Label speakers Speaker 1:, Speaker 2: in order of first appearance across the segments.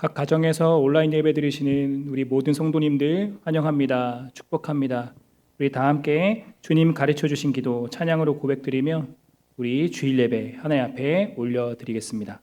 Speaker 1: 각 가정에서 온라인 예배 드리시는 우리 모든 성도님들 환영합니다. 축복합니다. 우리 다 함께 주님 가르쳐 주신 기도 찬양으로 고백드리며 우리 주일 예배 하나님 앞에 올려드리겠습니다.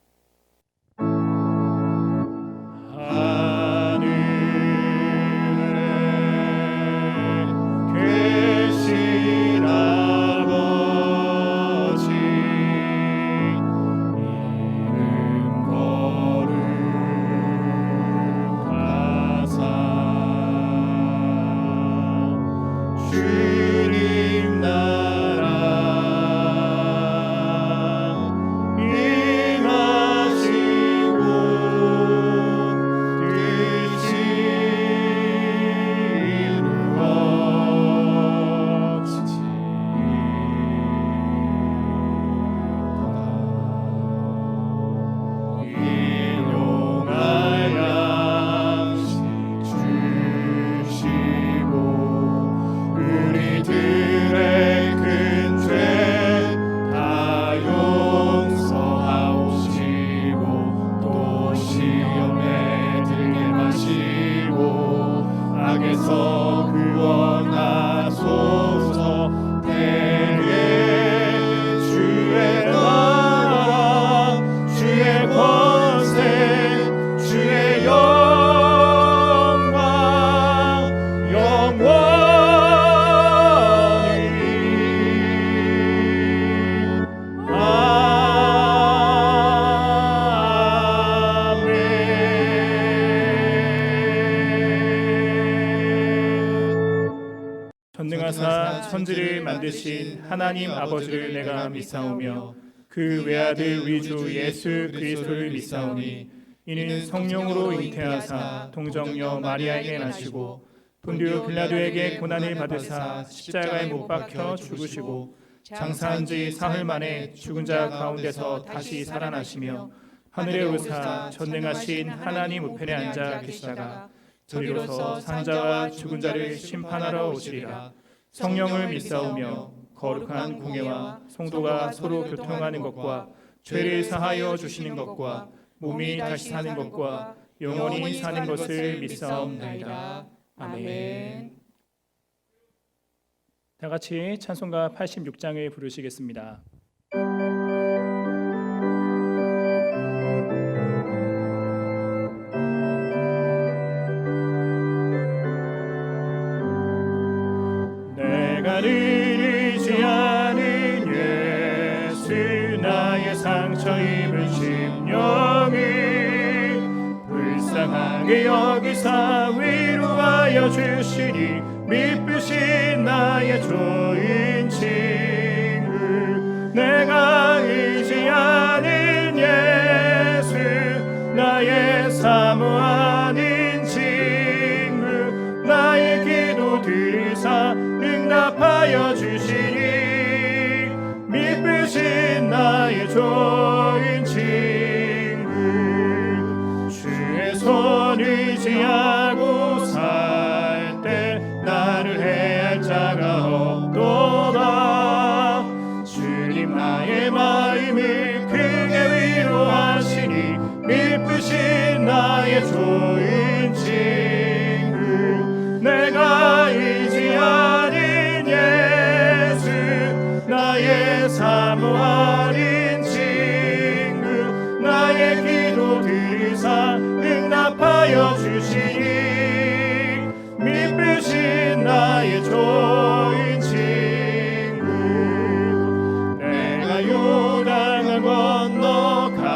Speaker 1: 전능하사 천지를 만드신 하나님 아버지를 내가 믿사오며 그 외아들 우리 주 예수 그리스도를 믿사오니 이는 성령으로 잉태하사 동정녀 마리아에게 나시고 본디오 빌라도에게 고난을 받으사 십자가에 못 박혀 죽으시고 장사한 지 사흘 만에 죽은 자 가운데서 다시 살아나시며 하늘에 오르사 전능하신 하나님 우편에 앉아 계시다가 저리로서 산자와 죽은 자를 심판하러 오시리라. 성령을 믿사오며 거룩한 공예와 성도가 서로 교통하는 것과 죄를 사하여 주시는 것과 몸이 다시 사는 것과 영원히 사는 것을 믿사옵나이다. 아멘. 다 같이 찬송가 86장을 부르시겠습니다. 나를 의지하는 예수 나의 상처 입은 심령이 불쌍하게 여기사 위로하여 주시니 미쁘신 나의 좋은 친구 내가 의지하는 예수 나의 사모하는 친구 나의 기도 들으사 응답하여 주시니 미쁘신 나의 좋은 친구 주의 손 의지하고 살 때 나를 해할 자가 없도다 주님 나의 마음을 크게 위로하시니 미쁘신 나의 좋은 친구 내가 의지하는 예수 나의 사모하는 친구 나의 기도 들으사 응답하여 주시니 미쁘신 나의 좋은 친구 내가 요단을 건너가며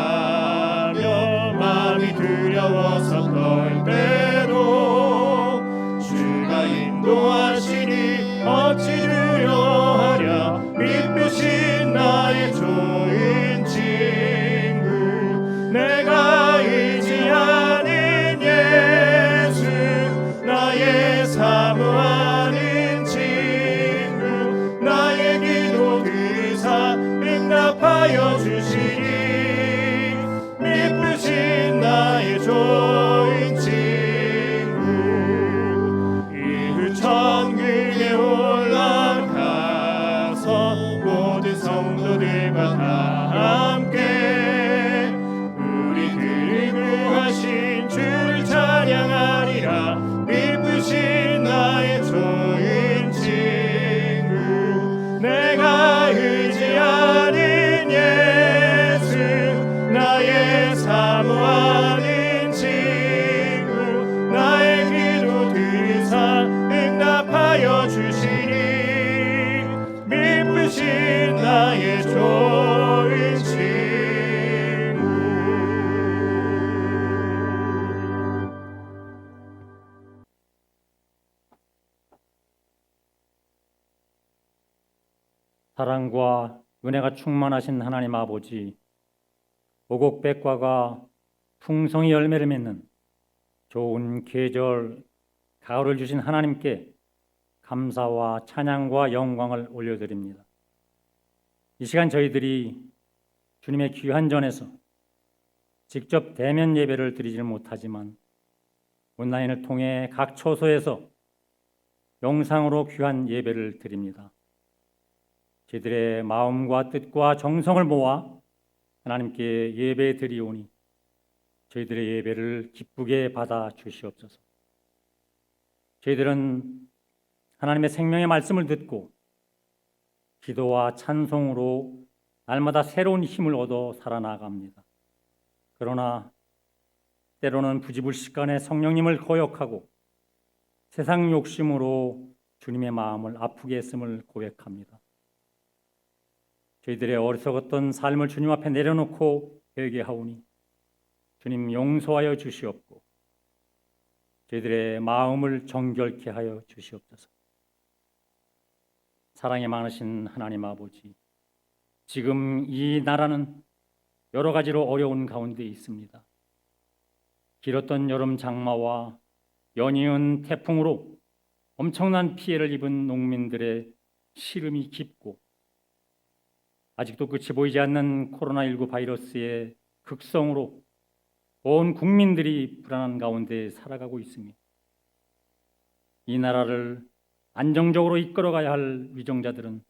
Speaker 1: 마음이 두려워서 떨 때도 주가 인도하시니 어찌 두려워하랴 미쁘신 나의 좋은 친구 내가 의지하는 예수 나의 사모하는 친구 나의 기도 들으사 응답하여 주시니 미쁘신 나의 좋은 친구
Speaker 2: 사랑과 은혜가 충만하신 하나님 아버지, 오곡백과가 풍성히 열매를 맺는 좋은 계절 가을을 주신 하나님께 감사와 찬양과 영광을 올려드립니다. 이 시간 저희들이 주님의 귀한 전에서 직접 대면 예배를 드리지는 못하지만 온라인을 통해 각 처소에서 영상으로 귀한 예배를 드립니다. 저희들의 마음과 뜻과 정성을 모아 하나님께 예배 드리오니 저희들의 예배를 기쁘게 받아 주시옵소서. 저희들은 하나님의 생명의 말씀을 듣고 기도와 찬송으로 날마다 새로운 힘을 얻어 살아나갑니다. 그러나 때로는 부지불식간에 성령님을 거역하고 세상 욕심으로 주님의 마음을 아프게 했음을 고백합니다. 저희들의 어리석었던 삶을 주님 앞에 내려놓고 회개하오니 주님 용서하여 주시옵고 저희들의 마음을 정결케 하여 주시옵소서. 사랑이 많으신 하나님 아버지, 지금 이 나라는 여러 가지로 어려운 가운데 있습니다. 길었던 여름 장마와 연이은 태풍으로 엄청난 피해를 입은 농민들의 시름이 깊고 아직도 끝이 보이지 않는 코로나19 바이러스의 극성으로 온 국민들이 불안한 가운데 살아가고 있습니다. 이 나라를 안정적으로 이끌어가야 할 위정자들은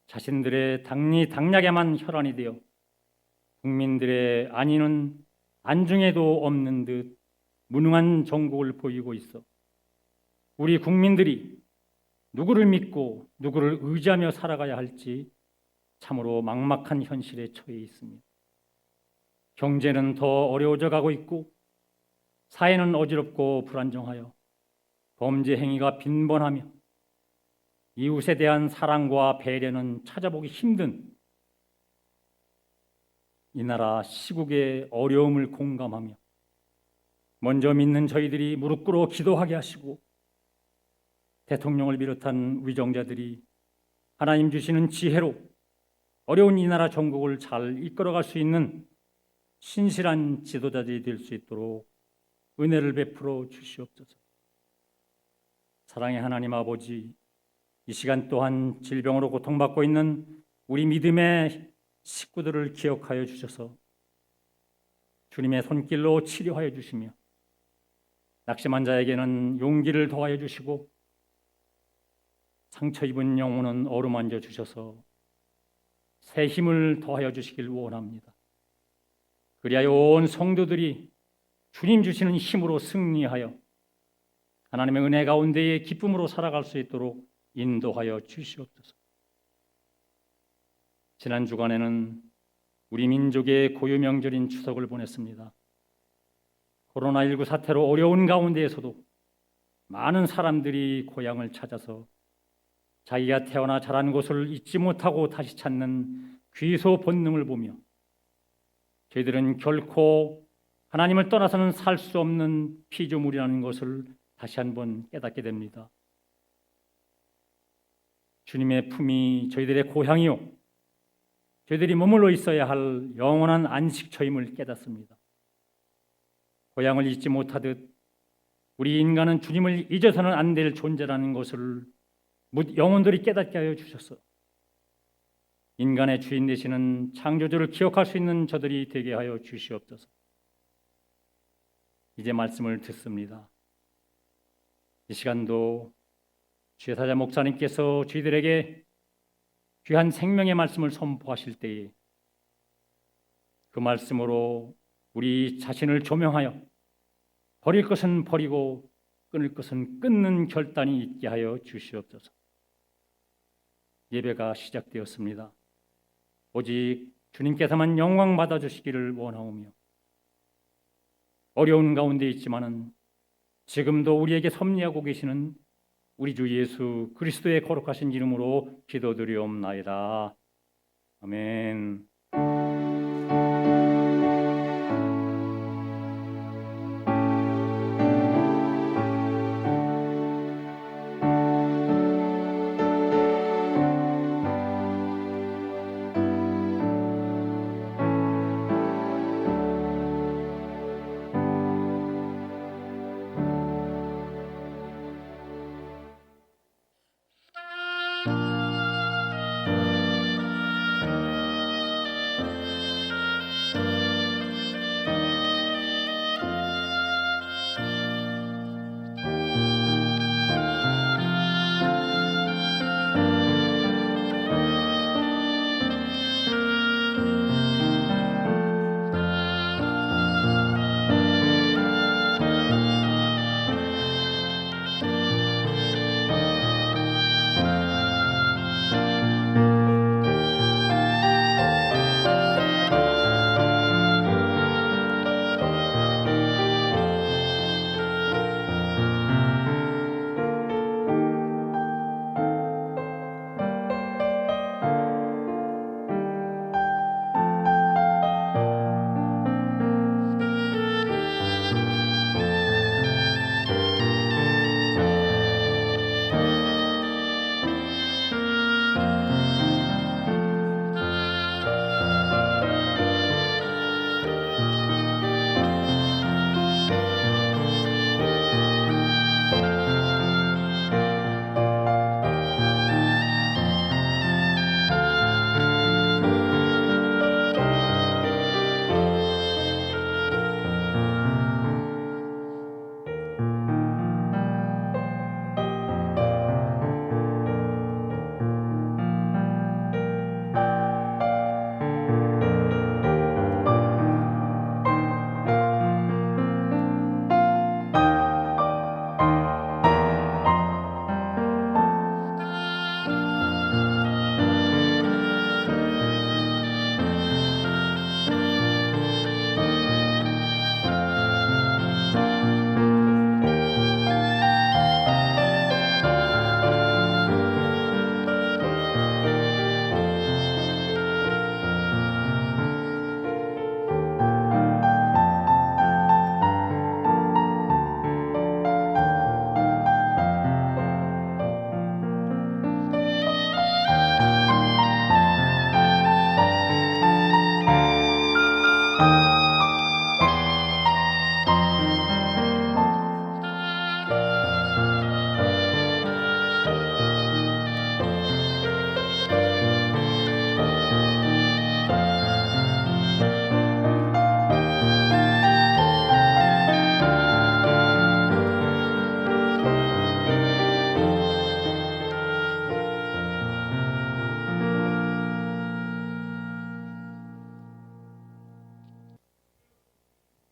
Speaker 2: 자신들의 당리당략에만 혈안이 되어 국민들의 안위는 안중에도 없는 듯 무능한 정국을 보이고 있어 우리 국민들이 누구를 믿고 누구를 의지하며 살아가야 할지 참으로 막막한 현실에 처해 있습니다. 경제는 더 어려워져 가고 있고 사회는 어지럽고 불안정하여 범죄 행위가 빈번하며 이웃에 대한 사랑과 배려는 찾아보기 힘든 이 나라 시국의 어려움을 공감하며 먼저 믿는 저희들이 무릎 꿇어 기도하게 하시고 대통령을 비롯한 위정자들이 하나님 주시는 지혜로 어려운 이 나라 전국을 잘 이끌어갈 수 있는 신실한 지도자들이 될 수 있도록 은혜를 베풀어 주시옵소서. 사랑의 하나님 아버지, 이 시간 또한 질병으로 고통받고 있는 우리 믿음의 식구들을 기억하여 주셔서 주님의 손길로 치료하여 주시며 낙심한 자에게는 용기를 더하여 주시고 상처 입은 영혼은 어루만져 주셔서 새 힘을 더하여 주시길 원합니다. 그리하여 온 성도들이 주님 주시는 힘으로 승리하여 하나님의 은혜 가운데에 기쁨으로 살아갈 수 있도록 인도하여 주시옵소서. 지난 주간에는 우리 민족의 고유 명절인 추석을 보냈습니다. 코로나19 사태로 어려운 가운데에서도 많은 사람들이 고향을 찾아서 자기가 태어나 자란 곳을 잊지 못하고 다시 찾는 귀소 본능을 보며 저희들은 결코 하나님을 떠나서는 살 수 없는 피조물이라는 것을 다시 한번 깨닫게 됩니다. 주님의 품이 저희들의 고향이요 저희들이 머물러 있어야 할 영원한 안식처임을 깨닫습니다. 고향을 잊지 못하듯 우리 인간은 주님을 잊어서는 안 될 존재라는 것을 영혼들이 깨닫게 하여 주셔서 인간의 주인 되시는 창조주를 기억할 수 있는 저들이 되게 하여 주시옵소서. 이제 말씀을 듣습니다. 이 시간도 주의사자 목사님께서 저희들에게 귀한 생명의 말씀을 선포하실 때에 그 말씀으로 우리 자신을 조명하여 버릴 것은 버리고 끊을 것은 끊는 결단이 있게 하여 주시옵소서. 예배가 시작되었습니다. 오직 주님께서만 영광 받아주시기를 원하오며 어려운 가운데 있지만은 지금도 우리에게 섭리하고 계시는 우리 주 예수 그리스도의 거룩하신 이름으로 기도드리옵나이다. 아멘.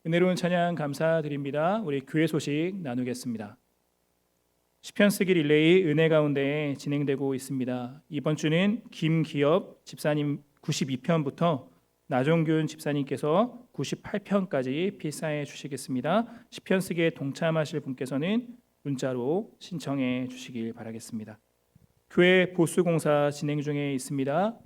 Speaker 1: 은혜로운 찬양 감사드립니다. 우리 교회 소식 나누겠습니다. 시편 쓰기 릴레이 은혜 가운데 진행되고 있습니다. 이번 주는 김기엽 집사님 92편부터 나종균 집사님께서 98편까지 필사해 주시겠습니다. 시편 쓰기에 동참하실 분께서는 문자로 신청해 주시길 바라겠습니다. 교회 보수공사 진행 중에 있습니다.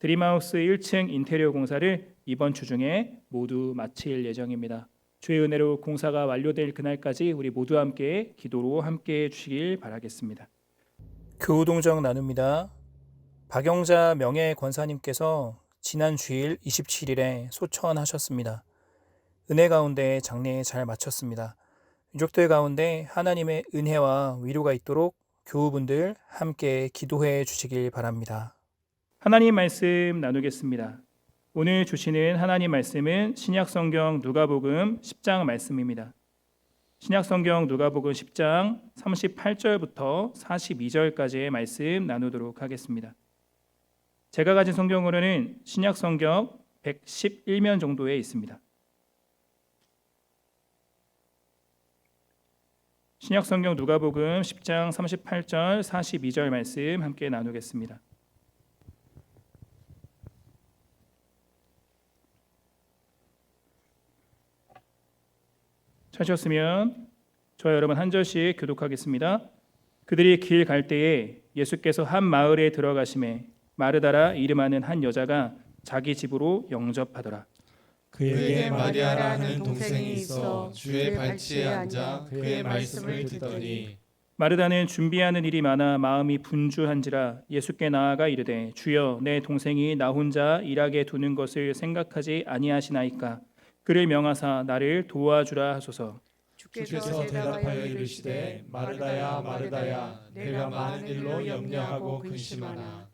Speaker 1: 드림하우스 1층 인테리어 공사를 이번 주 중에 모두 마칠 예정입니다. 주의 은혜로 공사가 완료될 그날까지 우리 모두 함께 기도로 함께 해주시길 바라겠습니다. 교우동정 나눕니다. 박영자 명예권사님께서 지난 주일 27일에 소천하셨습니다. 은혜 가운데 장례 잘 마쳤습니다. 유족들 가운데 하나님의 은혜와 위로가 있도록 교우분들 함께 기도해 주시길 바랍니다. 하나님 말씀 나누겠습니다. 오늘 주시는 하나님 말씀은 신약성경 누가복음 10장 말씀입니다. 신약성경 누가복음 10장 38절부터 42절까지의 말씀 나누도록 하겠습니다. 제가 가진 성경으로는 신약성경 111면 정도에 있습니다. 신약성경 누가복음 10장 38절 42절 말씀 함께 나누겠습니다. 찾으셨으면 저와 여러분 한 절씩 교독하겠습니다. 그들이 길 갈 때에 예수께서 한 마을에 들어가심에 마르다라 이름하는 한 여자가 자기 집으로 영접하더라.
Speaker 3: 그에게 마리아라는 동생이 있어 주의 발치에 앉아 그의 말씀을 듣더니
Speaker 1: 마르다는 준비하는 일이 많아 마음이 분주한지라 예수께 나아가 이르되 주여 내 동생이 나 혼자 일하게 두는 것을 생각하지 아니하시나이까. 그를 명하사 나를 도와주라 하소서.
Speaker 3: 주께서 대답하여 이르시되 마르다야 마르다야 내가 많은 일로 염려하고 근심하나.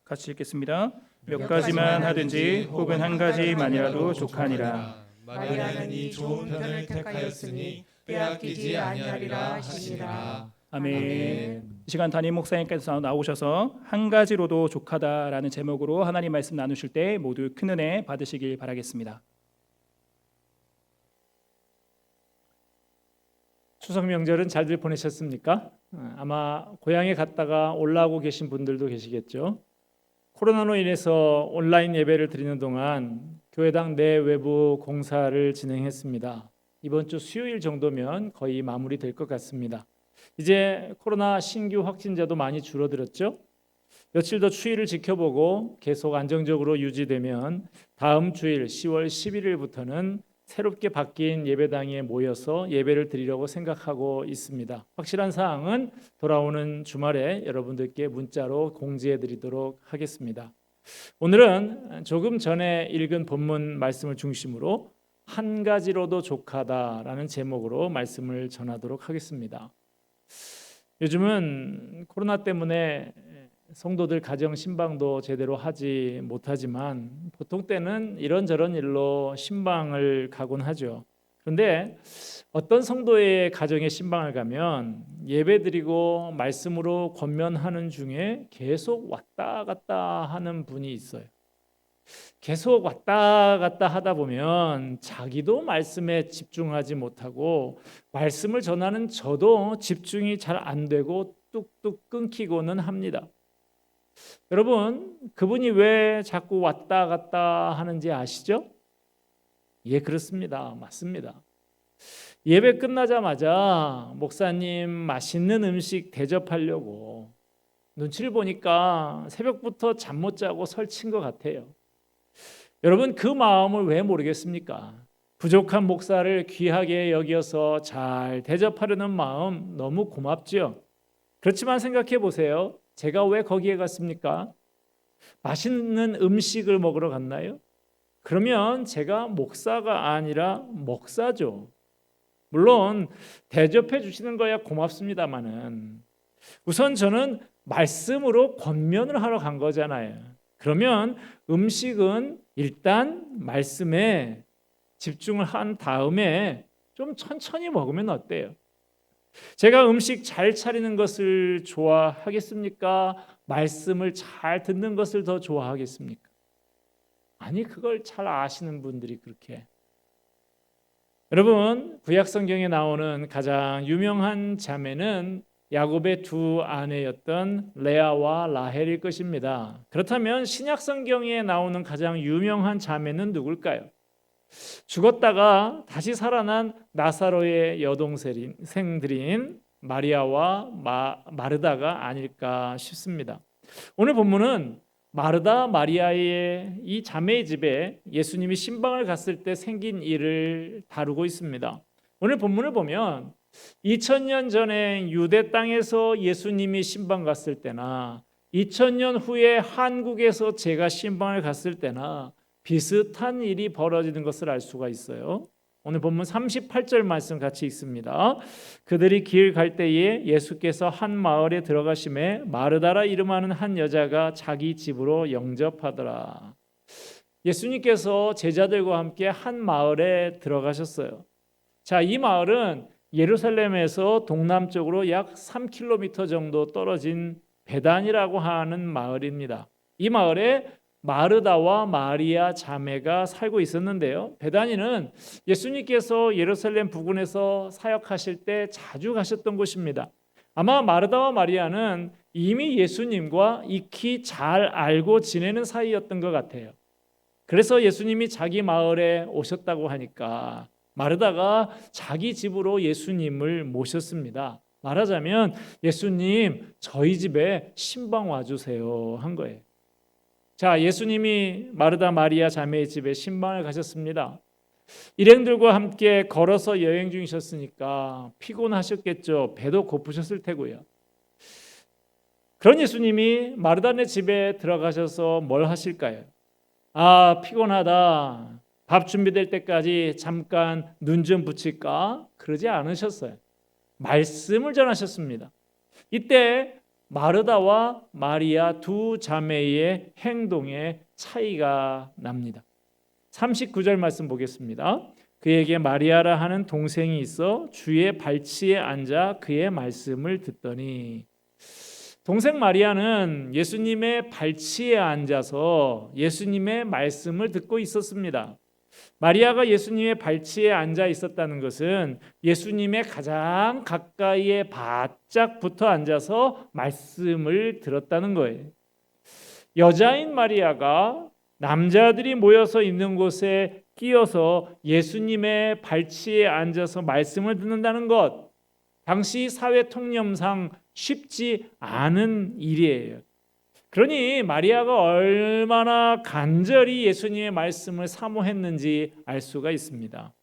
Speaker 1: 같이 읽겠습니다. 몇 가지만 하든지 혹은 한 가지만이라도 족하니라.
Speaker 3: 마리아는 이 좋은 편을 택하였으니 빼앗기지 아니하리라 하시니라.
Speaker 1: 아멘. 이 시간 담임 목사님께서 나오셔서 한 가지로도 족하다라는 제목으로 하나님 말씀 나누실 때 모두 큰 은혜 받으시길 바라겠습니다.
Speaker 4: 추석 명절은 잘들 보내셨습니까? 아마 고향에 갔다가 올라오고 계신 분들도 계시겠죠. 코로나로 인해서 온라인 예배를 드리는 동안 교회당 내 외부 공사를 진행했습니다. 이번 주 수요일 정도면 거의 마무리될 것 같습니다. 이제 코로나 신규 확진자도 많이 줄어들었죠. 며칠 더 추이를 지켜보고 계속 안정적으로 유지되면 다음 주일 10월 11일부터는 새롭게 바뀐 예배당에 모여서 예배를 드리려고 생각하고 있습니다. 확실한 사항은 돌아오는 주말에 여러분들께 문자로 공지해 드리도록 하겠습니다. 오늘은 조금 전에 읽은 본문 말씀을 중심으로 한 가지로도 족하다라는 제목으로 말씀을 전하도록 하겠습니다. 요즘은 코로나 때문에 성도들 가정 신방도 제대로 하지 못하지만 보통 때는 이런저런 일로 신방을 가곤 하죠. 그런데 어떤 성도의 가정에 신방을 가면 예배드리고 말씀으로 권면하는 중에 계속 왔다 갔다 하는 분이 있어요. 계속 왔다 갔다 하다 보면 자기도 말씀에 집중하지 못하고 말씀을 전하는 저도 집중이 잘 안 되고 뚝뚝 끊기고는 합니다. 여러분, 그분이 왜 자꾸 왔다 갔다 하는지 아시죠? 예, 그렇습니다. 맞습니다. 예배 끝나자마자 목사님 맛있는 음식 대접하려고 눈치를 보니까 새벽부터 잠 못 자고 설친 것 같아요. 여러분, 그 마음을 왜 모르겠습니까? 부족한 목사를 귀하게 여겨서 잘 대접하려는 마음 너무 고맙죠. 그렇지만 생각해 보세요. 제가 왜 거기에 갔습니까? 맛있는 음식을 먹으러 갔나요? 그러면 제가 목사가 아니라 목사죠. 물론 대접해 주시는 거야 고맙습니다마는 우선 저는 말씀으로 권면을 하러 간 거잖아요. 그러면 음식은 일단 말씀에 집중을 한 다음에 좀 천천히 먹으면 어때요? 제가 음식 잘 차리는 것을 좋아하겠습니까? 말씀을 잘 듣는 것을 더 좋아하겠습니까? 아니, 그걸 잘 아시는 분들이 그렇게 여러분, 구약 성경에 나오는 가장 유명한 자매는 야곱의 두 아내였던 레아와 라헬일 것입니다. 그렇다면 신약 성경에 나오는 가장 유명한 자매는 누굴까요? 죽었다가 다시 살아난 나사로의 여동생들인 마리아와 마르다가 아닐까 싶습니다. 오늘 본문은 마르다 마리아의 이 자매의 집에 예수님이 신방을 갔을 때 생긴 일을 다루고 있습니다. 오늘 본문을 보면 2000년 전에 유대 땅에서 예수님이 신방 갔을 때나 2000년 후에 한국에서 제가 신방을 갔을 때나 비슷한 일이 벌어지는 것을 알 수가 있어요. 오늘 본문 38절 말씀 같이 읽습니다. 그들이 길 갈 때에 예수께서 한 마을에 들어가심에 마르다라 이름하는 한 여자가 자기 집으로 영접하더라. 예수님께서 제자들과 함께 한 마을에 들어가셨어요. 자, 이 마을은 예루살렘에서 동남쪽으로 약 3km 정도 떨어진 베단이라고 하는 마을입니다. 이 마을에 마르다와 마리아 자매가 살고 있었는데요. 베다니는 예수님께서 예루살렘 부근에서 사역하실 때 자주 가셨던 곳입니다. 아마 마르다와 마리아는 이미 예수님과 익히 잘 알고 지내는 사이였던 것 같아요. 그래서 예수님이 자기 마을에 오셨다고 하니까 마르다가 자기 집으로 예수님을 모셨습니다. 말하자면 예수님, 저희 집에 신방 와주세요 한 거예요. 자, 예수님이 마르다 마리아 자매의 집에 신방을 가셨습니다. 일행들과 함께 걸어서 여행 중이셨으니까 피곤하셨겠죠. 배도 고프셨을 테고요. 그런 예수님이 마르다네 집에 들어가셔서 뭘 하실까요? 아, 피곤하다. 밥 준비될 때까지 잠깐 눈 좀 붙일까? 그러지 않으셨어요. 말씀을 전하셨습니다. 이때 마르다와 마리아 두 자매의 행동에 차이가 납니다. 39절 말씀 보겠습니다. 그에게 마리아라 하는 동생이 있어 주의 발치에 앉아 그의 말씀을 듣더니, 동생 마리아는 예수님의 발치에 앉아서 예수님의 말씀을 듣고 있었습니다. 마리아가 예수님의 발치에 앉아 있었다는 것은 예수님의 가장 가까이에 바짝 붙어 앉아서 말씀을 들었다는 거예요. 여자인 마리아가 남자들이 모여서 있는 곳에 끼어서 예수님의 발치에 앉아서 말씀을 듣는다는 것, 당시 사회 통념상 쉽지 않은 일이에요. 그러니 마리아가 얼마나 간절히 예수님의 말씀을 사모했는지 알 수가 있습니다.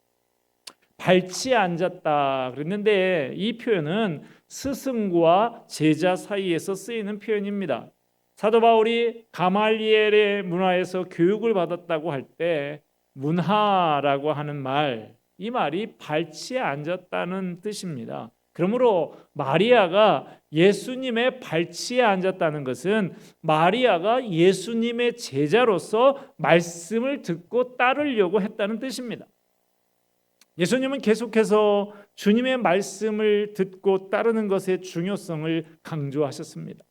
Speaker 4: 발치에 앉았다 그랬는데 이 표현은 스승과 제자 사이에서 쓰이는 표현입니다. 사도 바울이 가말리엘의 문화에서 교육을 받았다고 할 때 문하라고 하는 말, 이 말이 발치에 앉았다는 뜻입니다. 그러므로 마리아가 예수님의 발치에 앉았다는 것은 마리아가 예수님의 제자로서 말씀을 듣고 따르려고 했다는 뜻입니다. 예수님은 계속해서 주님의 말씀을 듣고 따르는 것의 중요성을 강조하셨습니다.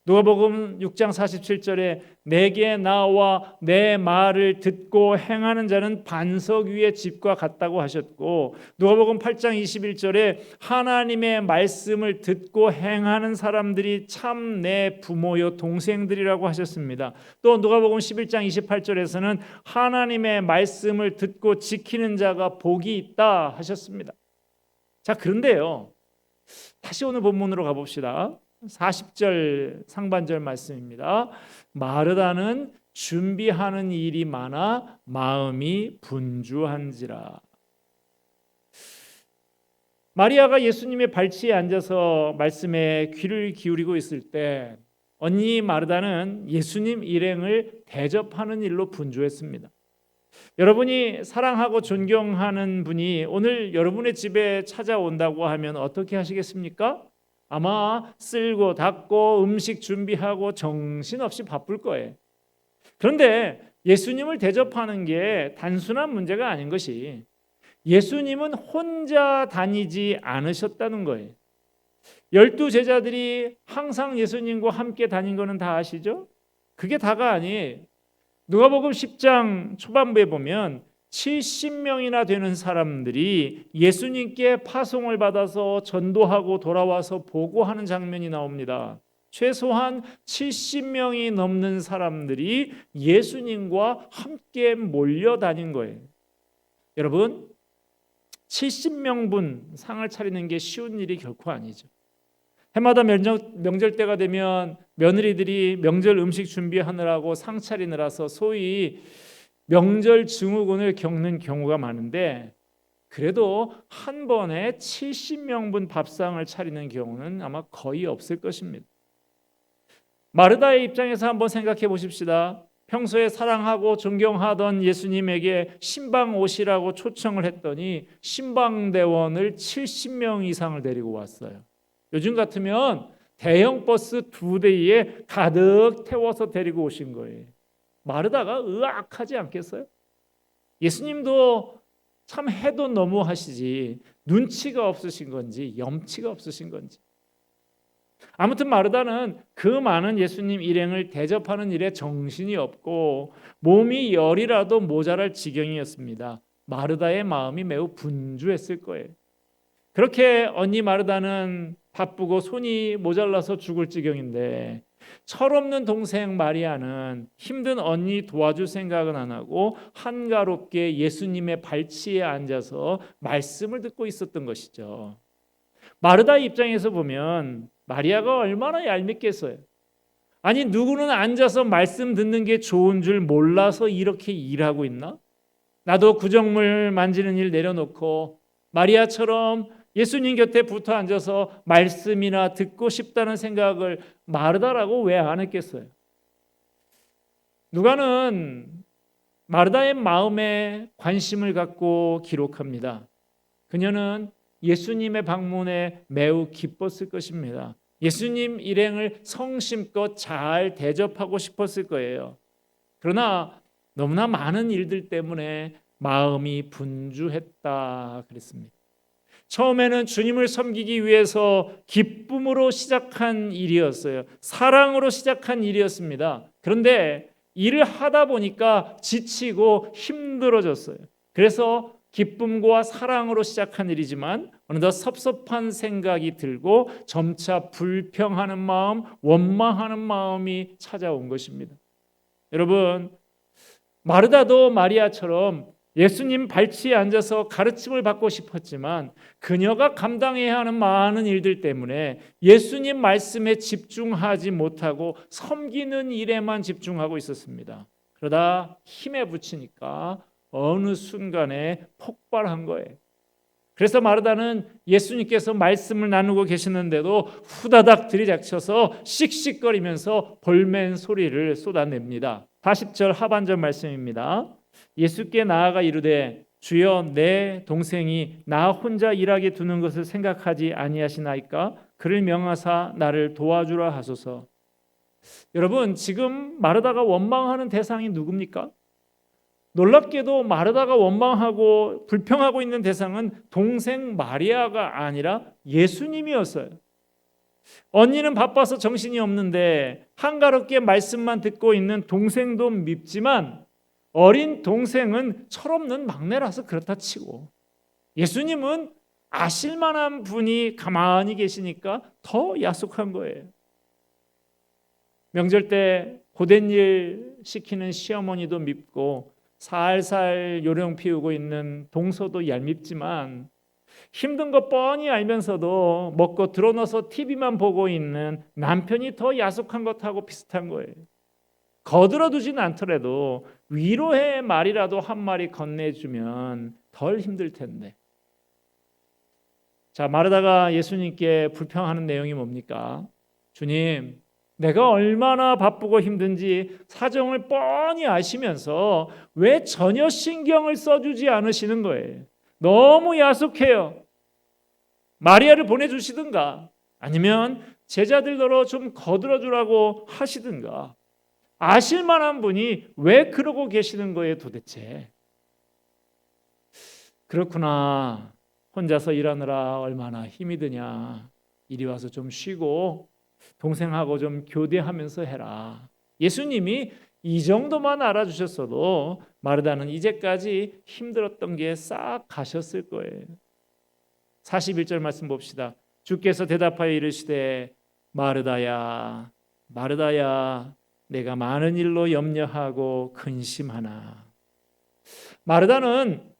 Speaker 4: 누가복음 6장 47절에 내게 나와 내 말을 듣고 행하는 자는 반석 위의 집과 같다고 하셨고, 누가복음 8장 21절에 하나님의 말씀을 듣고 행하는 사람들이 참 내 부모요 동생들이라고 하셨습니다. 또 누가복음 11장 28절에서는 하나님의 말씀을 듣고 지키는 자가 복이 있다 하셨습니다. 자, 그런데요, 다시 오늘 본문으로 가봅시다. 40절 상반절 말씀입니다. 마르다는 준비하는 일이 많아 마음이 분주한지라. 마리아가 예수님의 발치에 앉아서 말씀에 귀를 기울이고 있을 때 언니 마르다는 예수님 일행을 대접하는 일로 분주했습니다. 여러분이 사랑하고 존경하는 분이 오늘 여러분의 집에 찾아온다고 하면 어떻게 하시겠습니까? 아마 쓸고 닦고 음식 준비하고 정신없이 바쁠 거예요. 그런데 예수님을 대접하는 게 단순한 문제가 아닌 것이, 예수님은 혼자 다니지 않으셨다는 거예요. 12 제자들이 항상 예수님과 함께 다닌 거는 다 아시죠? 그게 다가 아니에요. 누가복음 10장 초반부에 보면 70명이나 되는 사람들이 예수님께 파송을 받아서 전도하고 돌아와서 보고하는 장면이 나옵니다. 최소한 70명이 넘는 사람들이 예수님과 함께 몰려다닌 거예요. 여러분, 70명분 상을 차리는 게 쉬운 일이 결코 아니죠. 해마다 명절 때가 되면 며느리들이 명절 음식 준비하느라고 상 차리느라서 소위 명절 증후군을 겪는 경우가 많은데, 그래도 한 번에 70명분 밥상을 차리는 경우는 아마 거의 없을 것입니다. 마르다의 입장에서 한번 생각해 보십시다. 평소에 사랑하고 존경하던 예수님에게 신방 오시라고 초청을 했더니 신방대원을 70명 이상을 데리고 왔어요. 요즘 같으면 대형 버스 2대에 가득 태워서 데리고 오신 거예요. 마르다가 의아하지 않겠어요? 예수님도 참 해도 너무 하시지 눈치가 없으신 건지 염치가 없으신 건지. 아무튼 마르다는 그 많은 예수님 일행을 대접하는 일에 정신이 없고 몸이 열이라도 모자랄 지경이었습니다. 마르다의 마음이 매우 분주했을 거예요. 그렇게 언니 마르다는 바쁘고 손이 모자라서 죽을 지경인데, 철없는 동생 마리아는 힘든 언니 도와줄 생각은 안 하고 한가롭게 예수님의 발치에 앉아서 말씀을 듣고 있었던 것이죠. 마르다 입장에서 보면 마리아가 얼마나 얄밉겠어요. 아니, 누구는 앉아서 말씀 듣는 게 좋은 줄 몰라서 이렇게 일하고 있나? 나도 구정물 만지는 일 내려놓고 마리아처럼 예수님 곁에 붙어 앉아서 말씀이나 듣고 싶다는 생각을 마르다라고 왜 안 했겠어요? 누가는 마르다의 마음에 관심을 갖고 기록합니다. 그녀는 예수님의 방문에 매우 기뻤을 것입니다. 예수님 일행을 성심껏 잘 대접하고 싶었을 거예요. 그러나 너무나 많은 일들 때문에 마음이 분주했다 그랬습니다. 처음에는 주님을 섬기기 위해서 기쁨으로 시작한 일이었어요. 사랑으로 시작한 일이었습니다. 그런데 일을 하다 보니까 지치고 힘들어졌어요. 그래서 기쁨과 사랑으로 시작한 일이지만 어느덧 섭섭한 생각이 들고 점차 불평하는 마음, 원망하는 마음이 찾아온 것입니다. 여러분, 마르다도 마리아처럼 예수님 발치에 앉아서 가르침을 받고 싶었지만 그녀가 감당해야 하는 많은 일들 때문에 예수님 말씀에 집중하지 못하고 섬기는 일에만 집중하고 있었습니다. 그러다 힘에 부치니까 어느 순간에 폭발한 거예요. 그래서 마르다는 예수님께서 말씀을 나누고 계시는데도 후다닥 들이닥쳐서 씩씩거리면서 볼멘 소리를 쏟아냅니다. 40절 하반절 말씀입니다. 예수께 나아가 이르되 주여, 내 동생이 나 혼자 일하게 두는 것을 생각하지 아니하시나이까? 그를 명하사 나를 도와주라 하소서. 여러분, 지금 마르다가 원망하는 대상이 누굽니까? 놀랍게도 마르다가 원망하고 불평하고 있는 대상은 동생 마리아가 아니라 예수님이었어요. 언니는 바빠서 정신이 없는데 한가롭게 말씀만 듣고 있는 동생도 밉지만 어린 동생은 철없는 막내라서 그렇다 치고 예수님은 아실만한 분이 가만히 계시니까 더 야속한 거예요. 명절 때 고된 일 시키는 시어머니도 밉고 살살 요령 피우고 있는 동서도 얄밉지만 힘든 거 뻔히 알면서도 먹고 드러눠서 TV만 보고 있는 남편이 더 야속한 것하고 비슷한 거예요. 거들어두진 않더라도 위로의 말이라도 한 마리 건네주면 덜 힘들 텐데. 자, 마르다가 예수님께 불평하는 내용이 뭡니까? 주님, 내가 얼마나 바쁘고 힘든지 사정을 뻔히 아시면서 왜 전혀 신경을 써주지 않으시는 거예요? 너무 야속해요. 마리아를 보내주시든가 아니면 제자들더러 좀 거들어주라고 하시든가. 아실 만한 분이 왜 그러고 계시는 거예요 도대체? 그렇구나. 혼자서 일하느라 얼마나 힘이 드냐. 이리 와서 좀 쉬고 동생하고 좀 교대하면서 해라. 예수님이 이 정도만 알아주셨어도 마르다는 이제까지 힘들었던 게 싹 가셨을 거예요. 41절 말씀 봅시다. 주께서 대답하여 이르시되 마르다야 마르다야 내가 많은 일로 염려하고 근심하나. 마르다는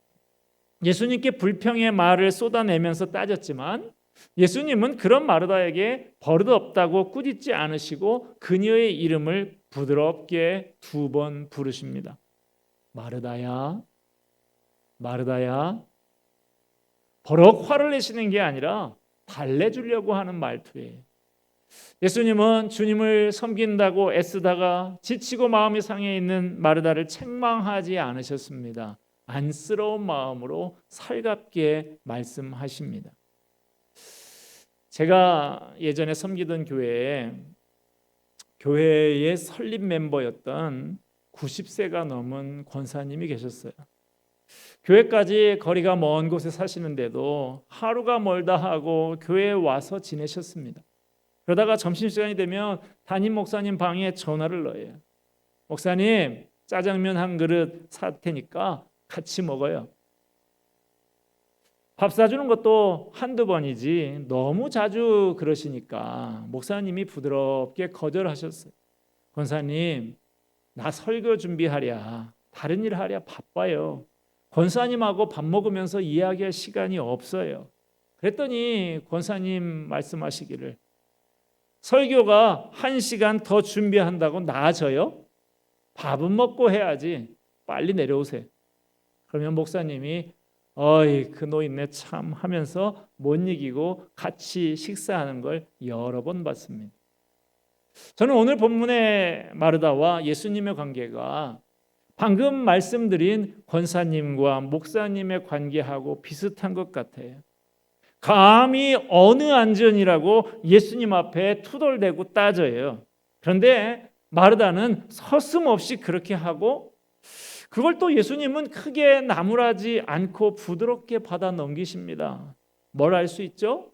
Speaker 4: 예수님께 불평의 말을 쏟아내면서 따졌지만 예수님은 그런 마르다에게 버릇없다고 꾸짖지 않으시고 그녀의 이름을 부드럽게 2번 부르십니다. 마르다야 마르다야. 버럭 화를 내시는 게 아니라 달래주려고 하는 말투예요. 예수님은 주님을 섬긴다고 애쓰다가 지치고 마음이 상해 있는 마르다를 책망하지 않으셨습니다. 안쓰러운 마음으로 살갑게 말씀하십니다. 제가 예전에 섬기던 교회의 설립 멤버였던 90세가 넘은 권사님이 계셨어요. 교회까지 거리가 먼 곳에 사시는데도 하루가 멀다 하고 교회에 와서 지내셨습니다. 그러다가 점심시간이 되면 담임 목사님 방에 전화를 넣어요. 목사님, 짜장면 한 그릇 살 테니까 같이 먹어요. 밥 사주는 것도 한두 번이지 너무 자주 그러시니까 목사님이 부드럽게 거절하셨어요. 권사님, 나 설교 준비하랴, 다른 일 하랴 바빠요. 권사님하고 밥 먹으면서 이야기할 시간이 없어요. 그랬더니 권사님 말씀하시기를 설교가 1시간 더 준비한다고 나아져요? 밥은 먹고 해야지. 빨리 내려오세요. 그러면 목사님이 어이 그 노인네 참 하면서 못 이기고 같이 식사하는 걸 여러 번 봤습니다. 저는 오늘 본문의 마르다와 예수님의 관계가 방금 말씀드린 권사님과 목사님의 관계하고 비슷한 것 같아요. 감히 어느 안전이라고 예수님 앞에 투덜대고 따져요. 그런데 마르다는 서슴없이 그렇게 하고 그걸 또 예수님은 크게 나무라지 않고 부드럽게 받아 넘기십니다. 뭘 알 수 있죠?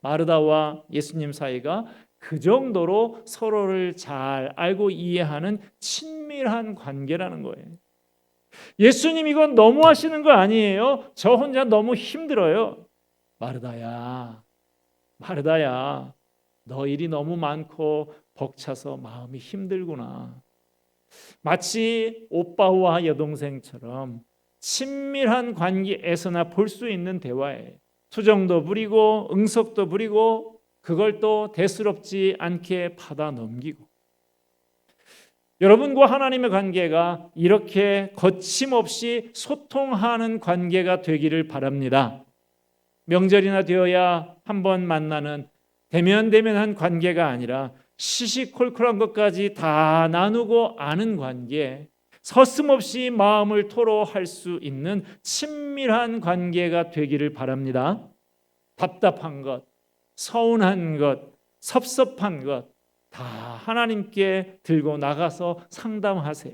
Speaker 4: 마르다와 예수님 사이가 그 정도로 서로를 잘 알고 이해하는 친밀한 관계라는 거예요. 예수님 이건 너무하시는 거 아니에요? 저 혼자 너무 힘들어요. 마르다야, 마르다야, 너 일이 너무 많고 벅차서 마음이 힘들구나. 마치 오빠와 여동생처럼 친밀한 관계에서나 볼 수 있는 대화예요. 투정도 부리고 응석도 부리고 그걸 또 대수롭지 않게 받아 넘기고. 여러분과 하나님의 관계가 이렇게 거침없이 소통하는 관계가 되기를 바랍니다. 명절이나 되어야 한번 만나는 대면대면한 관계가 아니라 시시콜콜한 것까지 다 나누고 아는 관계, 서슴없이 마음을 토로할 수 있는 친밀한 관계가 되기를 바랍니다. 답답한 것, 서운한 것, 섭섭한 것 다 하나님께 들고 나가서 상담하세요.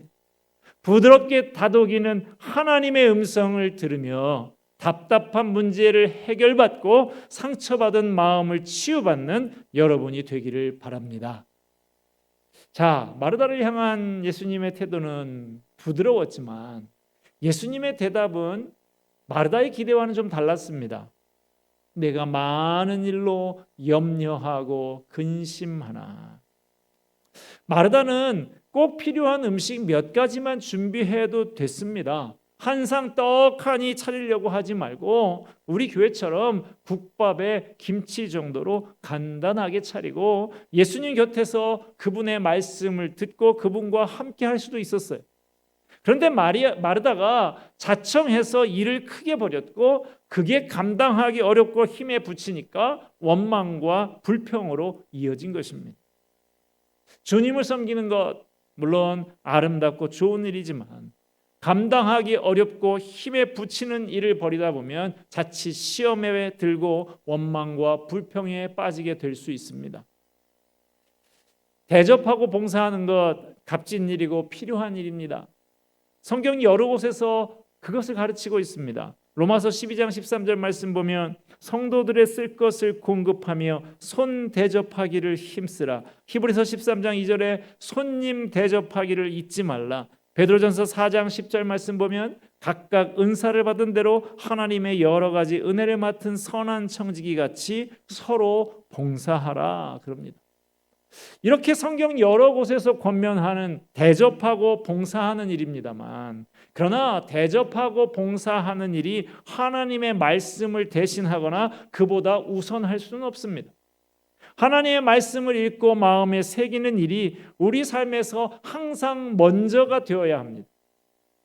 Speaker 4: 부드럽게 다독이는 하나님의 음성을 들으며 답답한 문제를 해결받고 상처받은 마음을 치유받는 여러분이 되기를 바랍니다. 자, 마르다를 향한 예수님의 태도는 부드러웠지만 예수님의 대답은 마르다의 기대와는 좀 달랐습니다. 내가 많은 일로 염려하고 근심하나. 마르다는 꼭 필요한 음식 몇 가지만 준비해도 됐습니다. 한 상 떡하니 차리려고 하지 말고 우리 교회처럼 국밥에 김치 정도로 간단하게 차리고 예수님 곁에서 그분의 말씀을 듣고 그분과 함께 할 수도 있었어요. 그런데 마르다가 자청해서 일을 크게 벌였고 그게 감당하기 어렵고 힘에 부치니까 원망과 불평으로 이어진 것입니다. 주님을 섬기는 것 물론 아름답고 좋은 일이지만 감당하기 어렵고 힘에 부치는 일을 벌이다 보면 자칫 시험에 들고 원망과 불평에 빠지게 될 수 있습니다. 대접하고 봉사하는 것 값진 일이고 필요한 일입니다. 성경이 여러 곳에서 그것을 가르치고 있습니다. 로마서 12장 13절 말씀 보면 성도들의 쓸 것을 공급하며 손 대접하기를 힘쓰라. 히브리서 13장 2절에 손님 대접하기를 잊지 말라. 베드로전서 4장 10절 말씀 보면 각각 은사를 받은 대로 하나님의 여러 가지 은혜를 맡은 선한 청지기 같이 서로 봉사하라 그럽니다. 이렇게 성경 여러 곳에서 권면하는 대접하고 봉사하는 일입니다만, 그러나 대접하고 봉사하는 일이 하나님의 말씀을 대신하거나 그보다 우선할 수는 없습니다. 하나님의 말씀을 읽고 마음에 새기는 일이 우리 삶에서 항상 먼저가 되어야 합니다.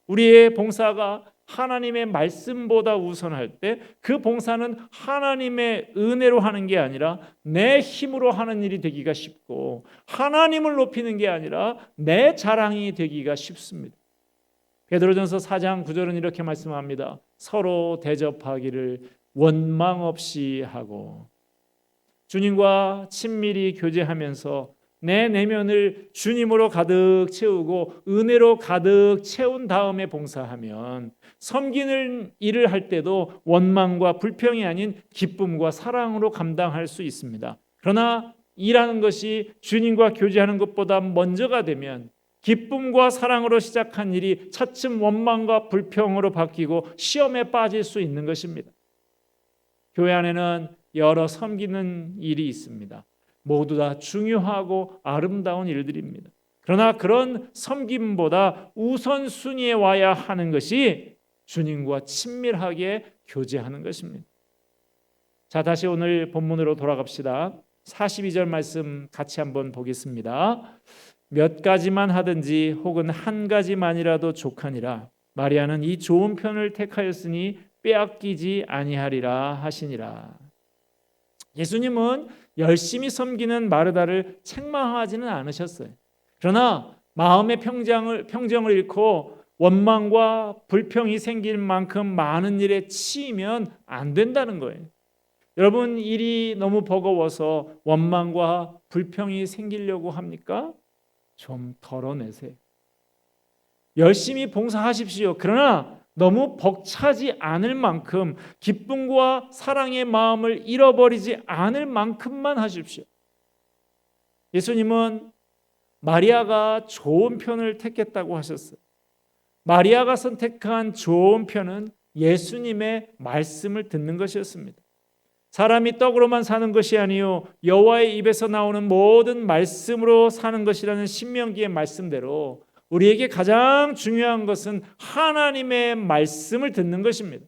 Speaker 4: 우리의 봉사가 하나님의 말씀보다 우선할 때 그 봉사는 하나님의 은혜로 하는 게 아니라 내 힘으로 하는 일이 되기가 쉽고, 하나님을 높이는 게 아니라 내 자랑이 되기가 쉽습니다. 베드로전서 4장 9절은 이렇게 말씀합니다. 서로 대접하기를 원망 없이 하고. 주님과 친밀히 교제하면서 내 내면을 주님으로 가득 채우고 은혜로 가득 채운 다음에 봉사하면 섬기는 일을 할 때도 원망과 불평이 아닌 기쁨과 사랑으로 감당할 수 있습니다. 그러나 일하는 것이 주님과 교제하는 것보다 먼저가 되면 기쁨과 사랑으로 시작한 일이 차츰 원망과 불평으로 바뀌고 시험에 빠질 수 있는 것입니다. 교회 안에는 여러 섬기는 일이 있습니다. 모두 다 중요하고 아름다운 일들입니다. 그러나 그런 섬김보다 우선순위에 와야 하는 것이 주님과 친밀하게 교제하는 것입니다. 자, 다시 오늘 본문으로 돌아갑시다. 42절 말씀 같이 한번 보겠습니다. 몇 가지만 하든지 혹은 한 가지만이라도 족하니라. 마리아는 이 좋은 편을 택하였으니 빼앗기지 아니하리라 하시니라. 예수님은 열심히 섬기는 마르다를 책망하지는 않으셨어요. 그러나 마음의 평정을 잃고 원망과 불평이 생길 만큼 많은 일에 치이면 안 된다는 거예요. 여러분, 일이 너무 버거워서 원망과 불평이 생기려고 합니까? 좀 덜어내세요. 열심히 봉사하십시오. 그러나 너무 벅차지 않을 만큼, 기쁨과 사랑의 마음을 잃어버리지 않을 만큼만 하십시오. 예수님은 마리아가 좋은 편을 택했다고 하셨어요. 마리아가 선택한 좋은 편은 예수님의 말씀을 듣는 것이었습니다. 사람이 떡으로만 사는 것이 아니요 여호와의 입에서 나오는 모든 말씀으로 사는 것이라는 신명기의 말씀대로 우리에게 가장 중요한 것은 하나님의 말씀을 듣는 것입니다.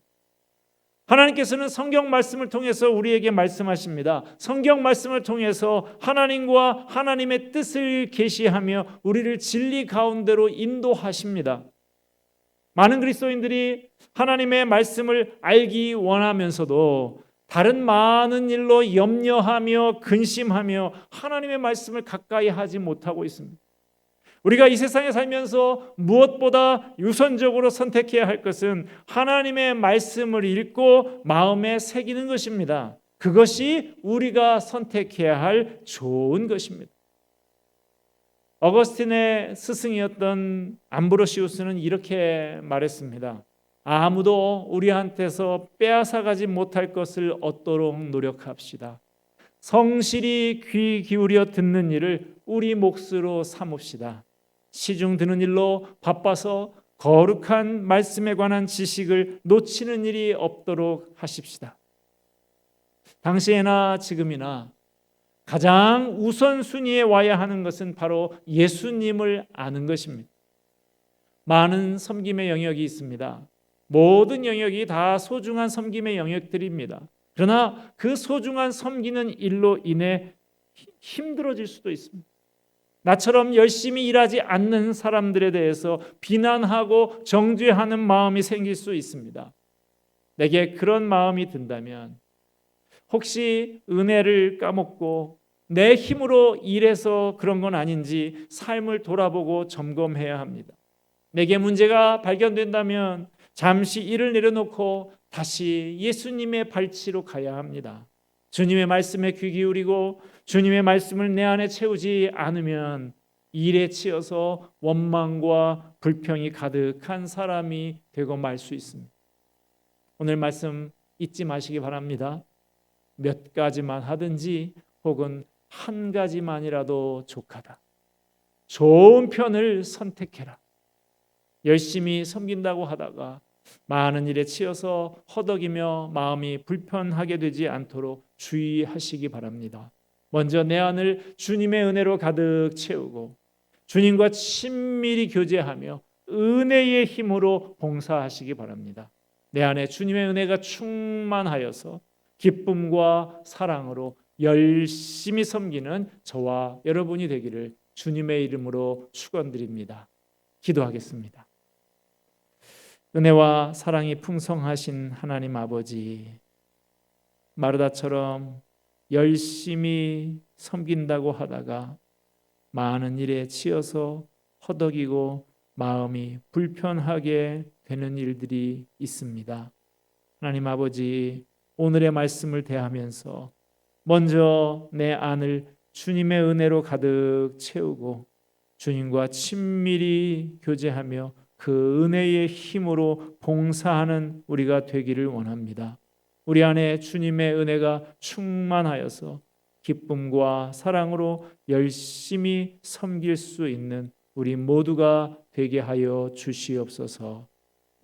Speaker 4: 하나님께서는 성경 말씀을 통해서 우리에게 말씀하십니다. 성경 말씀을 통해서 하나님과 하나님의 뜻을 계시하며 우리를 진리 가운데로 인도하십니다. 많은 그리스도인들이 하나님의 말씀을 알기 원하면서도 다른 많은 일로 염려하며 근심하며 하나님의 말씀을 가까이 하지 못하고 있습니다. 우리가 이 세상에 살면서 무엇보다 우선적으로 선택해야 할 것은 하나님의 말씀을 읽고 마음에 새기는 것입니다. 그것이 우리가 선택해야 할 좋은 것입니다. 어거스틴의 스승이었던 암브로시우스는 이렇게 말했습니다. 아무도 우리한테서 빼앗아가지 못할 것을 얻도록 노력합시다. 성실히 귀 기울여 듣는 일을 우리 몫으로 삼읍시다. 시중 드는 일로 바빠서 거룩한 말씀에 관한 지식을 놓치는 일이 없도록 하십시다. 당시에나 지금이나 가장 우선순위에 와야 하는 것은 바로 예수님을 아는 것입니다. 많은 섬김의 영역이 있습니다. 모든 영역이 다 소중한 섬김의 영역들입니다. 그러나 그 소중한 섬기는 일로 인해 힘들어질 수도 있습니다. 나처럼 열심히 일하지 않는 사람들에 대해서 비난하고 정죄하는 마음이 생길 수 있습니다. 내게 그런 마음이 든다면 혹시 은혜를 까먹고 내 힘으로 일해서 그런 건 아닌지 삶을 돌아보고 점검해야 합니다. 내게 문제가 발견된다면 잠시 일을 내려놓고 다시 예수님의 발치로 가야 합니다. 주님의 말씀에 귀 기울이고 주님의 말씀을 내 안에 채우지 않으면 일에 치여서 원망과 불평이 가득한 사람이 되고 말 수 있습니다. 오늘 말씀 잊지 마시기 바랍니다. 몇 가지만 하든지 혹은 한 가지만이라도 족하다. 좋은 편을 선택해라. 열심히 섬긴다고 하다가 많은 일에 치여서 허덕이며 마음이 불편하게 되지 않도록 주의하시기 바랍니다. 먼저 내 안을 주님의 은혜로 가득 채우고 주님과 친밀히 교제하며 은혜의 힘으로 봉사하시기 바랍니다. 내 안에 주님의 은혜가 충만하여서 기쁨과 사랑으로 열심히 섬기는 저와 여러분이 되기를 주님의 이름으로 축원드립니다. 기도하겠습니다. 은혜와 사랑이 풍성하신 하나님 아버지, 마르다처럼 열심히 섬긴다고 하다가 많은 일에 치여서 허덕이고 마음이 불편하게 되는 일들이 있습니다. 하나님 아버지, 오늘의 말씀을 대하면서 먼저 내 안을 주님의 은혜로 가득 채우고 주님과 친밀히 교제하며 그 은혜의 힘으로 봉사하는 우리가 되기를 원합니다. 우리 안에 주님의 은혜가 충만하여서 기쁨과 사랑으로 열심히 섬길 수 있는 우리 모두가 되게 하여 주시옵소서.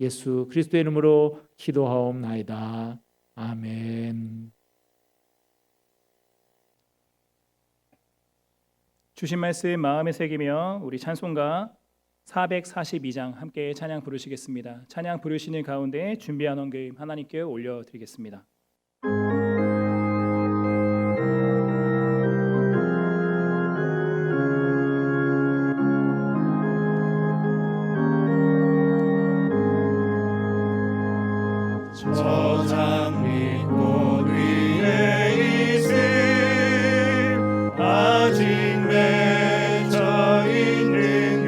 Speaker 4: 예수 그리스도의 이름으로 기도하옵나이다. 아멘.
Speaker 1: 주신 말씀 마음에 새기며 우리 찬송가 442장 함께 찬양 부르시겠습니다. 찬양 부르시는 가운데 준비한 헌금 하나님께 올려드리겠습니다.
Speaker 3: 저장 밑꽃 위에 있음 아직 맺혀 있는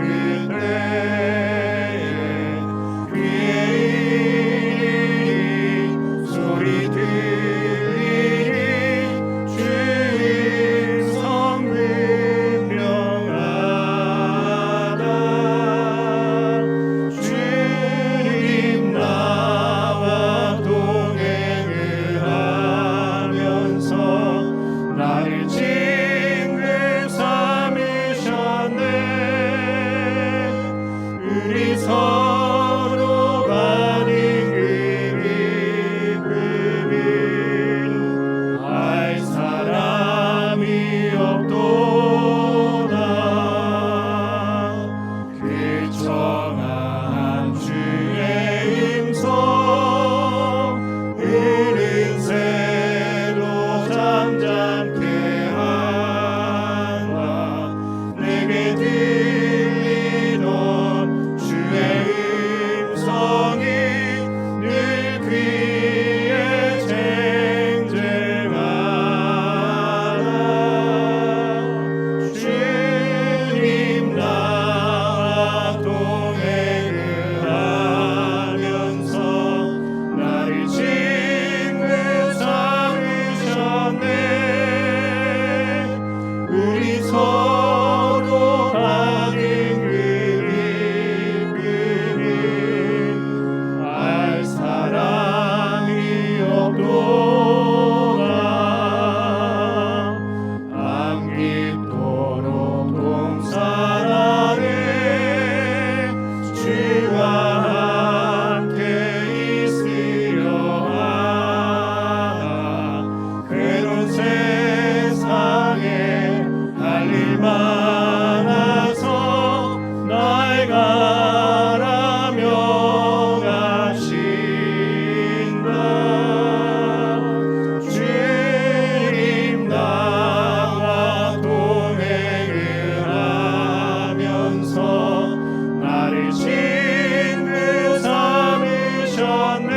Speaker 3: 그때에 귀에 이르니 소리 들리니 주의 성금 명하다 주님 나와 동행을 하면서 나를 친구 삼으셨네. 우리 서로 가는 그 기쁨은 알 사람이 없도다. 그 청한 주의 음성 흐른 새로 잠잠케 한다. 내게 들리던 주의 음성이 늘 귀에 쟁쟁하다. 주님 나와 동행을 하면서 나를 친구 삼으셨네. 우리 서로 가는 그 기쁨은 알 사람이 없도다. 안깊도록 동살아내 주와 함께 있으려 하나. 괴로운 세상에 할 일 많아서 날 가라 명하신다. 주님 나와 동행을 하면서 나를 친구 삼으셨네.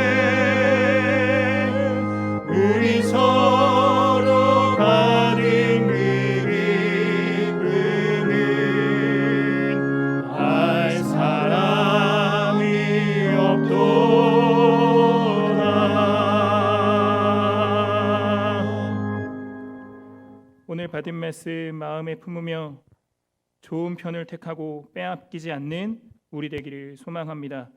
Speaker 3: 우리 서로 가는 그 기쁨은 알 사람이 없도다.
Speaker 1: 오늘 받은 말씀 마음에 품으며 좋은 편을 택하고 빼앗기지 않는 우리 되기를 소망합니다.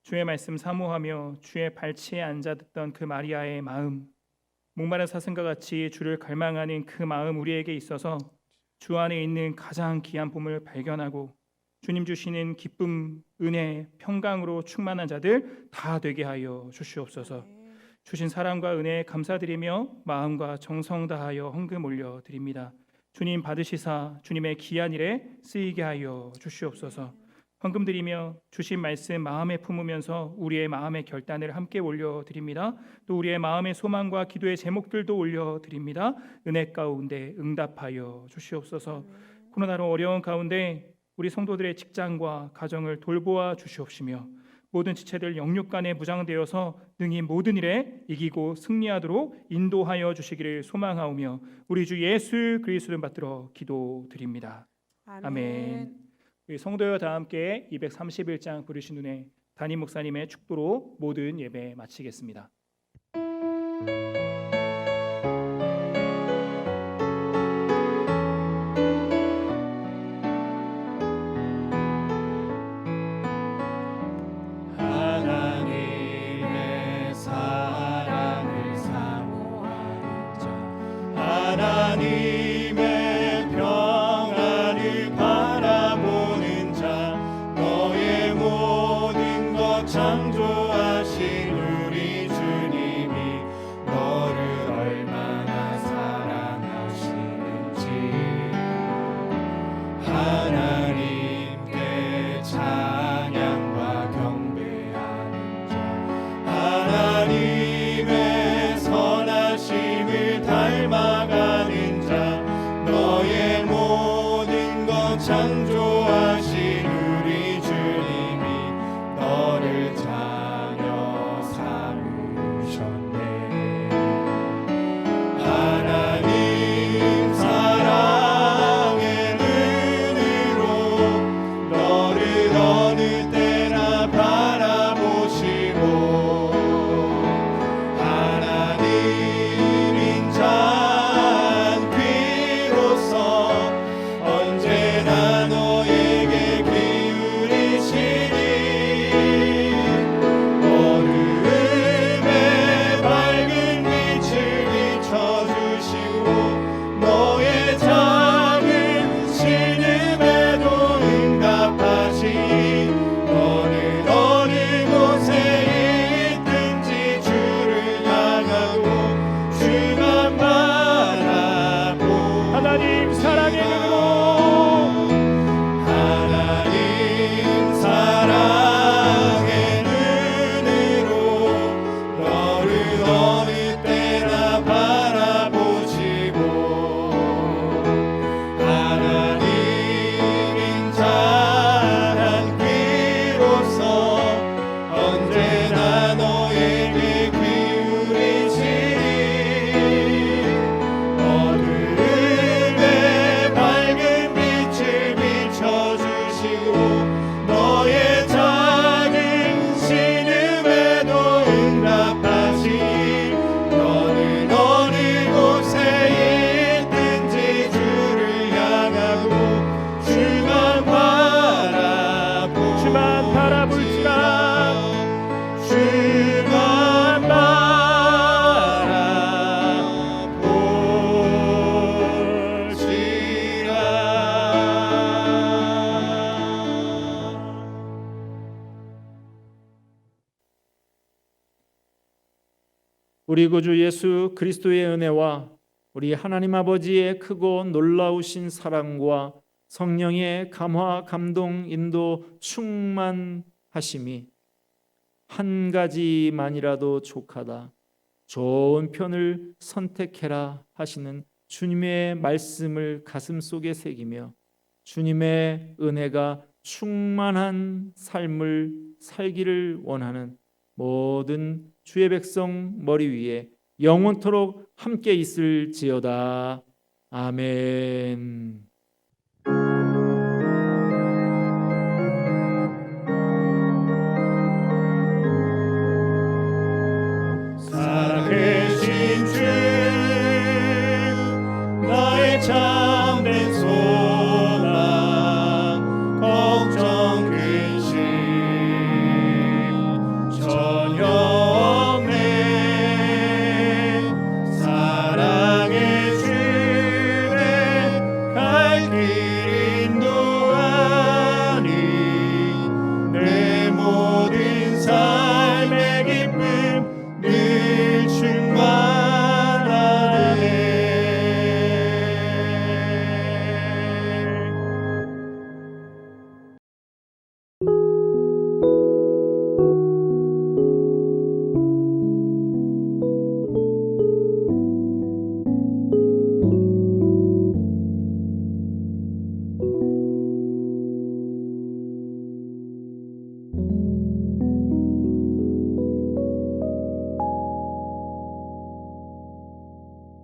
Speaker 1: 주의 말씀 사모하며 주의 발치에 앉아 듣던 그 마리아의 마음, 목마른 사슴과 같이 주를 갈망하는 그 마음 우리에게 있어서 주 안에 있는 가장 귀한 보물을 발견하고 주님 주시는 기쁨, 은혜, 평강으로 충만한 자들 다 되게 하여 주시옵소서. 주신 사랑과 은혜에 감사드리며 마음과 정성 다하여 헌금 올려드립니다. 주님 받으시사 주님의 귀한 일에 쓰이게 하여 주시옵소서. 헌금 드리며 주신 말씀 마음에 품으면서 우리의 마음의 결단을 함께 올려드립니다. 또 우리의 마음의 소망과 기도의 제목들도 올려드립니다. 은혜 가운데 응답하여 주시옵소서. 코로나로 어려운 가운데 우리 성도들의 직장과 가정을 돌보아 주시옵시며 모든 지체들 영육간에 무장되어서 능히 모든 일에 이기고 승리하도록 인도하여 주시기를 소망하오며 우리 주 예수 그리스도를 받들어 기도드립니다. 아멘. 우리 성도여 다 함께 231장 부르신 후에 담임 목사님의 축도로 모든 예배 마치겠습니다.
Speaker 3: 하나님의 사랑을 사모하는 자, 하나님의 평안을 바라보는 자, 너의 모든 것 창조하신 우리 주님이 너를 얼마나 사랑하시는지 하나님께 찬양과 경배하는 자, 하나님의 선하심을 닮아가는 자, 너의 모든 것 창조하신 우리 주님이 너를 자녀 삼으셨네. 하나님 사랑의 눈으로 너를 어느 때나 바라보시고 하나님 인자한 귀로서 언제나 너에게 기울이시니 어두움에 밝은 빛을 비춰주시고 너의 작은 신음에도 응답하시니 너는 어느 곳에 있든지 주를 향하고 주만 바라보
Speaker 1: 하나님 사랑의 눈으로
Speaker 3: 하나님 사랑의 눈으로 너를 어느 때나 바라보시고 하나님 인자한 귀로서 언제나 너에게 기울이시니 어두움에 밝은 빛을 비춰주시고 너의 작은 신음에도 응답하시니 너는 어느 곳에 있든지 주를 향하고 주만 바라볼지라 주만 바라볼지라.
Speaker 4: 우리 구주 예수 그리스도의 은혜와 우리 하나님 아버지의 크고 놀라우신 사랑과 성령의 감화, 감동, 인도, 충만하심이 한 가지만이라도 족하다. 좋은 편을 선택해라 하시는 주님의 말씀을 가슴속에 새기며 주님의 은혜가 충만한 삶을 살기를 원하는 모든 주의 백성 머리 위에 영원토록 함께 있을지어다. 아멘.
Speaker 3: 살아계신 주